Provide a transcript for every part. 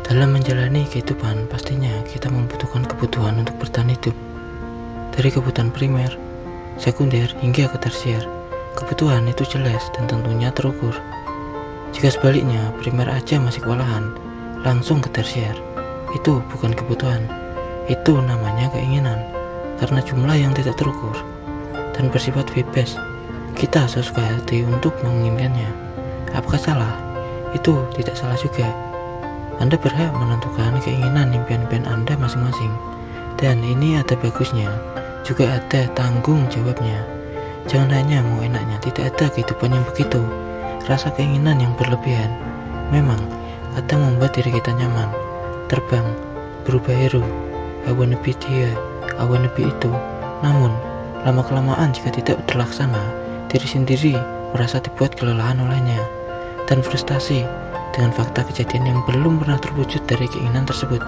Dalam menjalani kehidupan, pastinya kita membutuhkan kebutuhan untuk bertahan hidup. Dari kebutuhan primer, sekunder, hingga ke tersier, kebutuhan itu jelas dan tentunya terukur. Jika sebaliknya, primer aja masih kewalahan, langsung ke tersier, itu bukan kebutuhan, itu namanya keinginan, karena jumlah yang tidak terukur dan bersifat bebas. Kita sesuka hati untuk menginginkannya. Apakah salah? Itu tidak salah juga. Anda berhak menentukan keinginan impian-impian Anda masing-masing. Dan ini ada bagusnya, juga ada tanggung jawabnya. Jangan hanya mau enaknya, tidak ada kehidupan yang begitu. Rasa keinginan yang berlebihan memang kadang membuat diri kita nyaman, terbang, berubah hero, I wanna be dia, I wanna be itu. Namun, lama-kelamaan jika tidak terlaksana, diri sendiri merasa dibuat kelelahan olehnya dan frustasi dengan fakta kejadian yang belum pernah terwujud dari keinginan tersebut.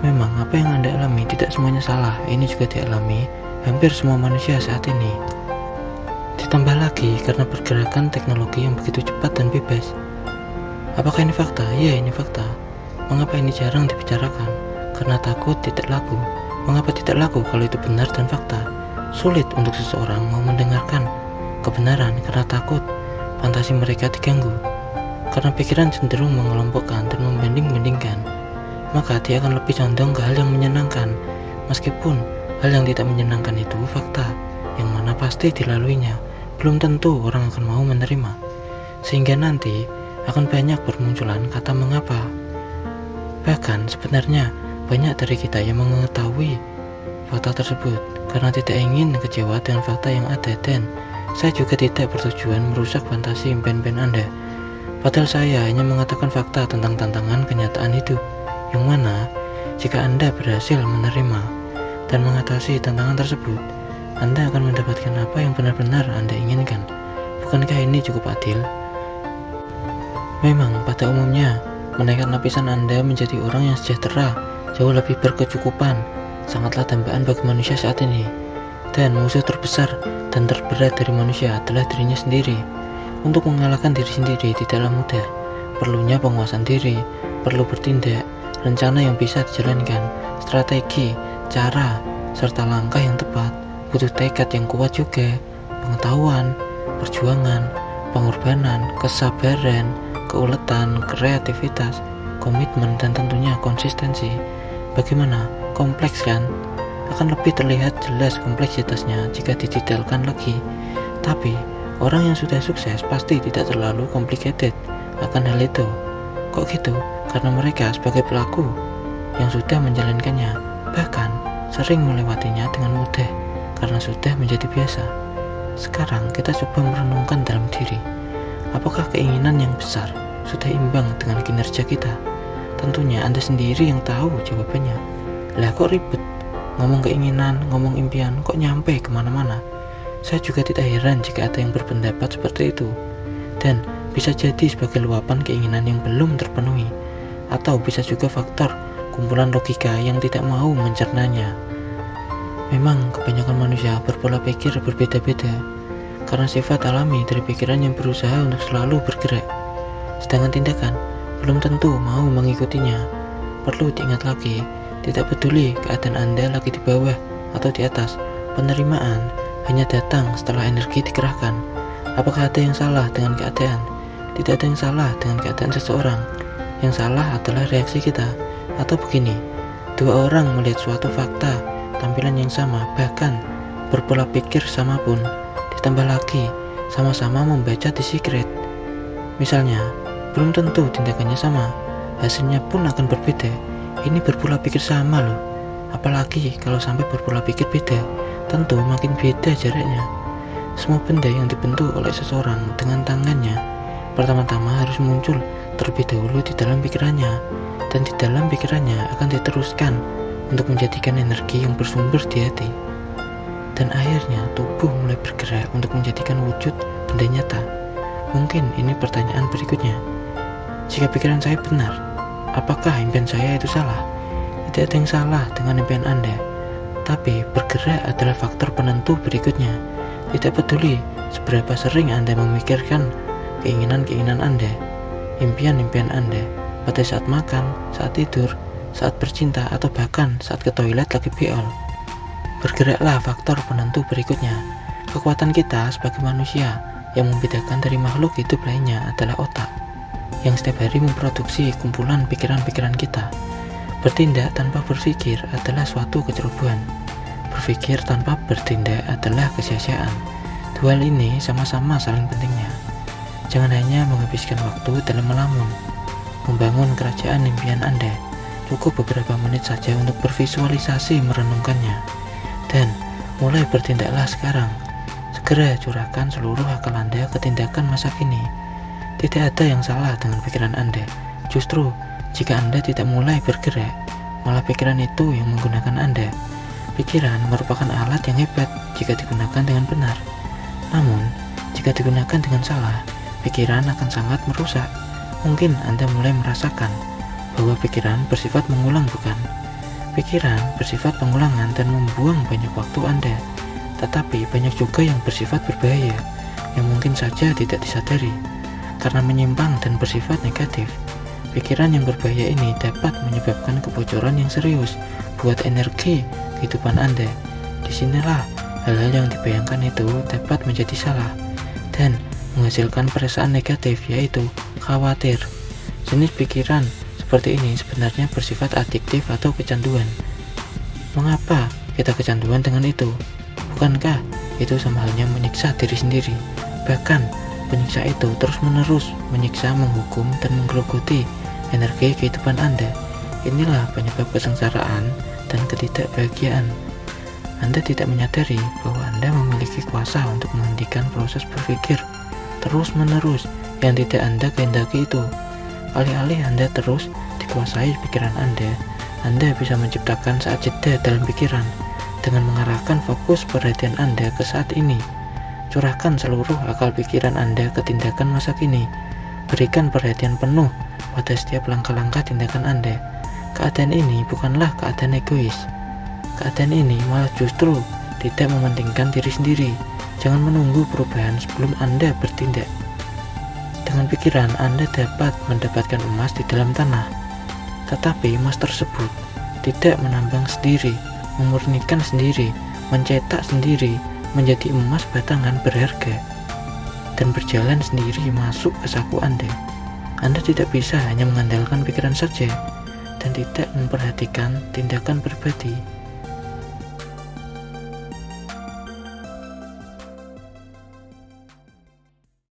Memang apa yang Anda alami tidak semuanya salah, ini juga dialami hampir semua manusia saat ini. Ditambah lagi karena pergerakan teknologi yang begitu cepat dan bebas. Apakah ini fakta? Ya, ini fakta. Mengapa ini jarang dibicarakan? Karena takut tidak laku. Mengapa tidak laku kalau itu benar dan fakta? Sulit untuk seseorang mau mendengarkan kebenaran karena takut fantasi mereka diganggu. Karena pikiran cenderung mengelompokkan dan membanding-bandingkan, maka dia akan lebih condong ke hal yang menyenangkan, meskipun hal yang tidak menyenangkan itu fakta, yang mana pasti dilaluinya, belum tentu orang akan mau menerima. Sehingga nanti akan banyak bermunculan kata mengapa. Bahkan sebenarnya banyak dari kita yang mengetahui fakta tersebut karena tidak ingin kecewa dengan fakta yang ada, dan saya juga tidak bertujuan merusak fantasi impian-impian Anda. Padahal saya hanya mengatakan fakta tentang tantangan kenyataan hidup, yang mana jika Anda berhasil menerima dan mengatasi tantangan tersebut, Anda akan mendapatkan apa yang benar-benar Anda inginkan. Bukankah ini cukup adil? Memang pada umumnya, menaikkan lapisan Anda menjadi orang yang sejahtera, jauh lebih berkecukupan, sangatlah dambaan bagi manusia saat ini. Dan musuh terbesar dan terberat dari manusia adalah dirinya sendiri. Untuk mengalahkan diri sendiri tidaklah mudah. Perlunya penguasaan diri, perlu bertindak, rencana yang bisa dijalankan, strategi, cara, serta langkah yang tepat. Butuh tekad yang kuat juga, pengetahuan, perjuangan, pengorbanan, kesabaran, keuletan, kreativitas, komitmen, dan tentunya konsistensi. Bagaimana? Kompleks kan? Akan lebih terlihat jelas kompleksitasnya jika didetailkan lagi. Tapi orang yang sudah sukses pasti tidak terlalu complicated akan hal itu. Kok gitu? Karena mereka sebagai pelaku yang sudah menjalankannya, bahkan sering melewatinya dengan mudah karena sudah menjadi biasa. Sekarang kita coba merenungkan dalam diri, apakah keinginan yang besar sudah imbang dengan kinerja kita? Tentunya Anda sendiri yang tahu jawabannya. Lah kok ribet? Ngomong keinginan, ngomong impian, kok nyampe kemana-mana? Saya juga tidak heran jika ada yang berpendapat seperti itu. Dan bisa jadi sebagai luapan keinginan yang belum terpenuhi, atau bisa juga faktor kumpulan logika yang tidak mau mencernanya. Memang kebanyakan manusia berpola pikir berbeda-beda, karena sifat alami dari pikiran yang berusaha untuk selalu bergerak. Sedangkan tindakan belum tentu mau mengikutinya. Perlu diingat lagi, tidak peduli keadaan Anda lagi di bawah atau di atas, penerimaan hanya datang setelah energi dikerahkan. Apakah ada yang salah dengan keadaan? Tidak ada yang salah dengan keadaan seseorang. Yang salah adalah reaksi kita. Atau begini, dua orang melihat suatu fakta, tampilan yang sama, bahkan berpola pikir sama pun, ditambah lagi sama-sama membaca The Secret. Misalnya, belum tentu tindakannya sama, hasilnya pun akan berbeda. Ini berpola pikir sama loh. Apalagi kalau sampai berpola pikir beda, tentu makin beda jaraknya. Semua benda yang dibentuk oleh seseorang dengan tangannya, pertama-tama harus muncul terlebih dahulu di dalam pikirannya, dan di dalam pikirannya akan diteruskan untuk menjadikan energi yang bersumber di hati. Dan akhirnya tubuh mulai bergerak untuk menjadikan wujud benda nyata. Mungkin ini pertanyaan berikutnya. Jika pikiran saya benar, apakah impian saya itu salah? Tidak ada yang salah dengan impian Anda, tapi bergerak adalah faktor penentu berikutnya. Tidak peduli seberapa sering Anda memikirkan keinginan-keinginan Anda, impian-impian Anda, pada saat makan, saat tidur, saat bercinta, atau bahkan saat ke toilet lagi beol. Bergeraklah faktor penentu berikutnya. Kekuatan kita sebagai manusia yang membedakan dari makhluk hidup lainnya adalah otak, yang setiap hari memproduksi kumpulan pikiran-pikiran kita. Bertindak tanpa berpikir adalah suatu kecerobohan. Berpikir tanpa bertindak adalah kesia-siaan. Dua hal ini sama-sama saling pentingnya. Jangan hanya menghabiskan waktu dalam melamun, membangun kerajaan impian Anda. Cukup beberapa menit saja untuk bervisualisasi merenungkannya. Dan mulai bertindaklah sekarang. Segera curahkan seluruh akal Anda ke tindakan masa kini. Tidak ada yang salah dengan pikiran Anda. Justru, jika Anda tidak mulai bergerak, malah pikiran itu yang menggunakan Anda. Pikiran merupakan alat yang hebat jika digunakan dengan benar. Namun, jika digunakan dengan salah, pikiran akan sangat merusak. Mungkin Anda mulai merasakan bahwa pikiran bersifat mengulang, bukan? Pikiran bersifat pengulangan dan membuang banyak waktu Anda. Tetapi banyak juga yang bersifat berbahaya, yang mungkin saja tidak disadari. Karena menyimpang dan bersifat negatif, pikiran yang berbahaya ini dapat menyebabkan kebocoran yang serius buat energi kehidupan Anda. Disinilah hal-hal yang dibayangkan itu dapat menjadi salah dan menghasilkan perasaan negatif, yaitu khawatir. Jenis pikiran seperti ini sebenarnya bersifat adiktif atau kecanduan. Mengapa kita kecanduan dengan itu? Bukankah itu sama halnya menyiksa diri sendiri? Bahkan penyiksa itu terus-menerus menyiksa, menghukum, dan menggerogoti energi kehidupan Anda. Inilah penyebab kesengsaraan dan ketidakbahagiaan. Anda tidak menyadari bahwa Anda memiliki kuasa untuk menghentikan proses berpikir terus-menerus yang tidak Anda kehendaki itu. Alih-alih Anda terus dikuasai pikiran Anda bisa menciptakan saat jeda dalam pikiran dengan mengarahkan fokus perhatian Anda ke saat ini. Curahkan seluruh akal pikiran Anda ke tindakan masa kini. Berikan perhatian penuh pada setiap langkah-langkah tindakan Anda. Keadaan ini bukanlah keadaan egois. Keadaan ini malah justru tidak mementingkan diri sendiri. Jangan menunggu perubahan sebelum Anda bertindak. Dengan pikiran Anda dapat mendapatkan emas di dalam tanah. Tetapi emas tersebut tidak menambang sendiri, memurnikan sendiri, mencetak sendiri menjadi emas batangan berharga dan berjalan sendiri masuk ke saku Anda. Anda tidak bisa hanya mengandalkan pikiran saja dan tidak memperhatikan tindakan pribadi.